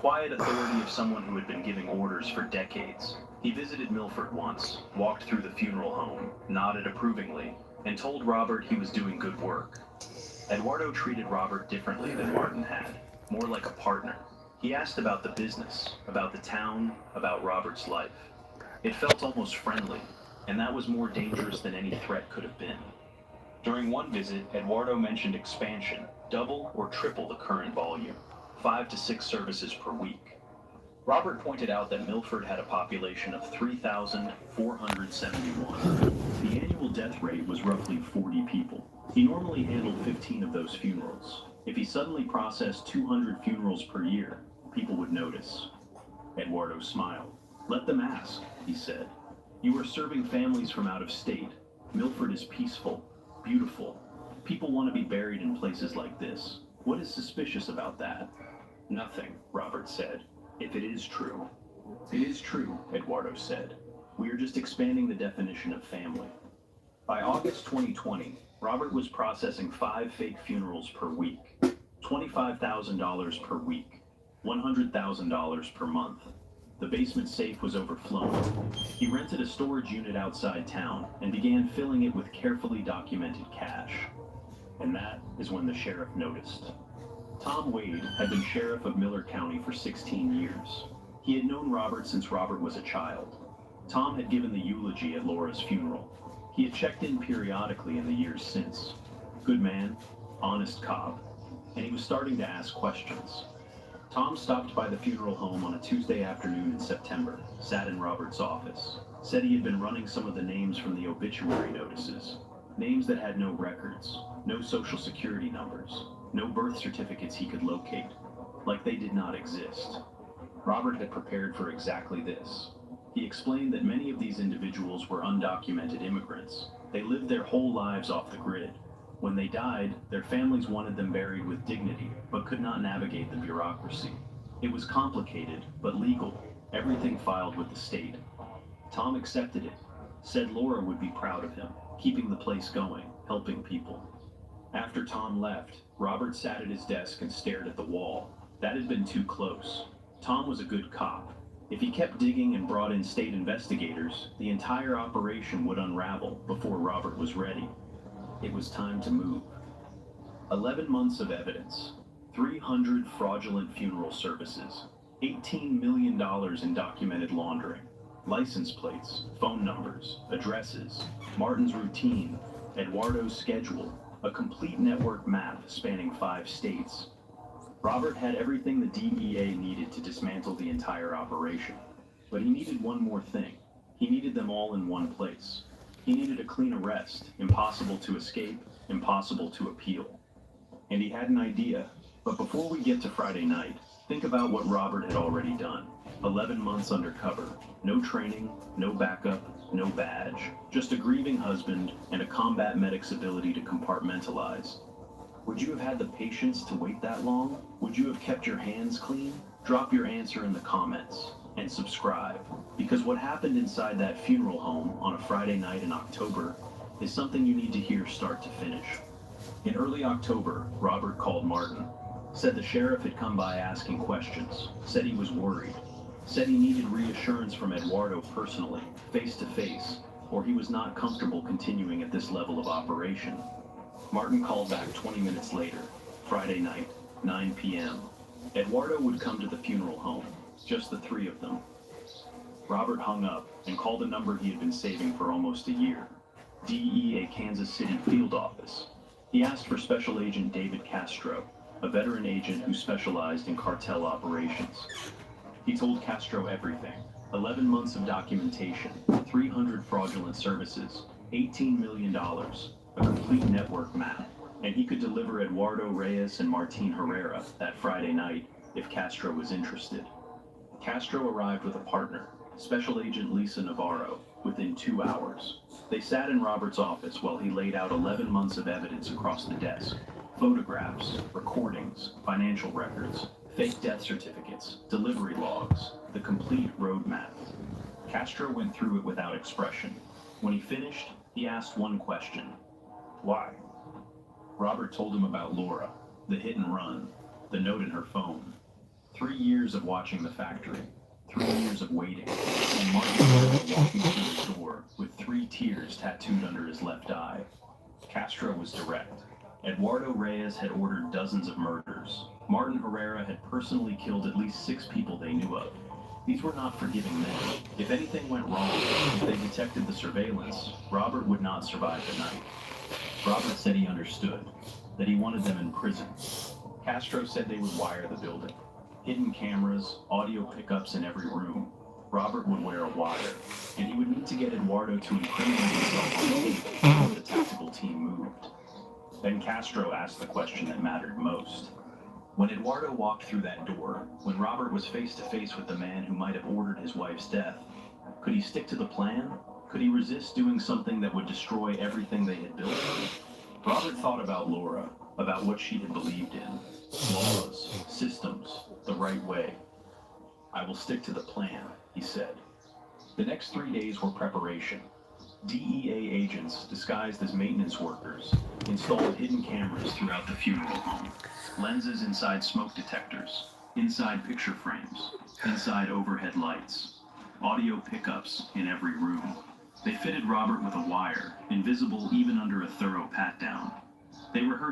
quiet authority of someone who had been giving orders for decades. He visited Milford once, walked through the funeral home, nodded approvingly, and told Robert he was doing good work. Eduardo treated Robert differently than Martin had, more like a partner. He asked about the business, about the town, about Robert's life. It felt almost friendly, and that was more dangerous than any threat could have been. During one visit, Eduardo mentioned expansion, double or triple the current volume, 5 to 6 services per week. Robert pointed out that Milford had a population of 3,471. The annual death rate was roughly 40 people. He normally handled 15 of those funerals. If he suddenly processed 200 funerals per year, people would notice. Eduardo smiled. "Let them ask," he said. "You are serving families from out of state. Milford is peaceful, beautiful. People want to be buried in places like this. What is suspicious about that?" "Nothing," Robert said. "If it is true." "It is true," Eduardo said. "We are just expanding the definition of family." By August 2020, Robert was processing 5 fake funerals per week, $25,000 per week, $100,000 per month. The basement safe was overflowing. He rented a storage unit outside town and began filling it with carefully documented cash. And that is when the sheriff noticed. Tom Wade had been sheriff of Miller County for 16 years. He had known Robert since Robert was a child. Tom had given the eulogy at Laura's funeral. He had checked in periodically in the years since. Good man, honest cop, and he was starting to ask questions. Tom stopped by the funeral home on a Tuesday afternoon in September, sat in Robert's office, said he had been running some of the names from the obituary notices. Names that had no records, no social security numbers, no birth certificates he could locate, like they did not exist. Robert had prepared for exactly this. He explained that many of these individuals were undocumented immigrants. They lived their whole lives off the grid. When they died, their families wanted them buried with dignity, but could not navigate the bureaucracy. It was complicated, but legal, everything filed with the state. Tom accepted it, said Laura would be proud of him, keeping the place going, helping people. After Tom left, Robert sat at his desk and stared at the wall. That had been too close. Tom was a good cop. If he kept digging and brought in state investigators, the entire operation would unravel before Robert was ready. It was time to move. 11 months of evidence, 300 fraudulent funeral services, $18 million in documented laundering, license plates, phone numbers, addresses, Martin's routine, Eduardo's schedule, a complete network map spanning 5 states. Robert had everything the DEA needed to dismantle the entire operation. But he needed one more thing. He needed them all in one place. He needed a clean arrest, impossible to escape, impossible to appeal. And he had an idea. But before we get to Friday night, think about what Robert had already done. 11 months undercover, no training, no backup, no badge, just a grieving husband and a combat medic's ability to compartmentalize. Would you have had the patience to wait that long? Would you have kept your hands clean? Drop your answer in the comments and subscribe, because what happened inside that funeral home on a Friday night in October is something you need to hear start to finish. In early October, Robert called Martin, said the sheriff had come by asking questions, said he was worried, said he needed reassurance from Eduardo personally, face to face, or he was not comfortable continuing at this level of operation. Martin called back 20 minutes later, Friday night, 9 p.m. Eduardo would come to the funeral home, just the 3 of them. Robert hung up and called a number he had been saving for almost a year, DEA Kansas City field office. He asked for Special Agent David Castro, a veteran agent who specialized in cartel operations. He told Castro everything: 11 months of documentation, 300 fraudulent services, $18 million, a complete network map, and he could deliver Eduardo Reyes and Martin Herrera that Friday night if Castro was interested. Castro arrived with a partner, Special Agent Lisa Navarro, within 2 hours. They sat in Robert's office while he laid out 11 months of evidence across the desk: photographs, recordings, financial records, fake death certificates, delivery logs, the complete roadmap. Castro went through it without expression. When he finished, he asked one question: why? Robert told him about Laura, the hit and run, the note in her phone. 3 years of watching the factory, 3 years of waiting, and Martin Rivera walking through his door with 3 tears tattooed under his left eye. Castro was direct. Eduardo Reyes had ordered dozens of murders. Martin Herrera had personally killed at least 6 people they knew of. These were not forgiving men. If anything went wrong, if they detected the surveillance, Robert would not survive the night. Robert said he understood, that he wanted them in prison. Castro said they would wire the building. Hidden cameras, audio pickups in every room. Robert would wear a wire, and he would need to get Eduardo to incriminate himself on tape before the tactical team moved. Then Castro asked the question that mattered most. When Eduardo walked through that door, when Robert was face to face with the man who might have ordered his wife's death, could he stick to the plan? Could he resist doing something that would destroy everything they had built? Robert thought about Laura, about what she had believed in. Laws, systems, the right way. I will stick to the plan, he said. The next 3 days were preparation. DEA agents, disguised as maintenance workers, installed hidden cameras throughout the funeral home. Lenses inside smoke detectors, inside picture frames, inside overhead lights. Audio pickups in every room. They fitted Robert with a wire, invisible even under a thorough pat-down. They rehearsed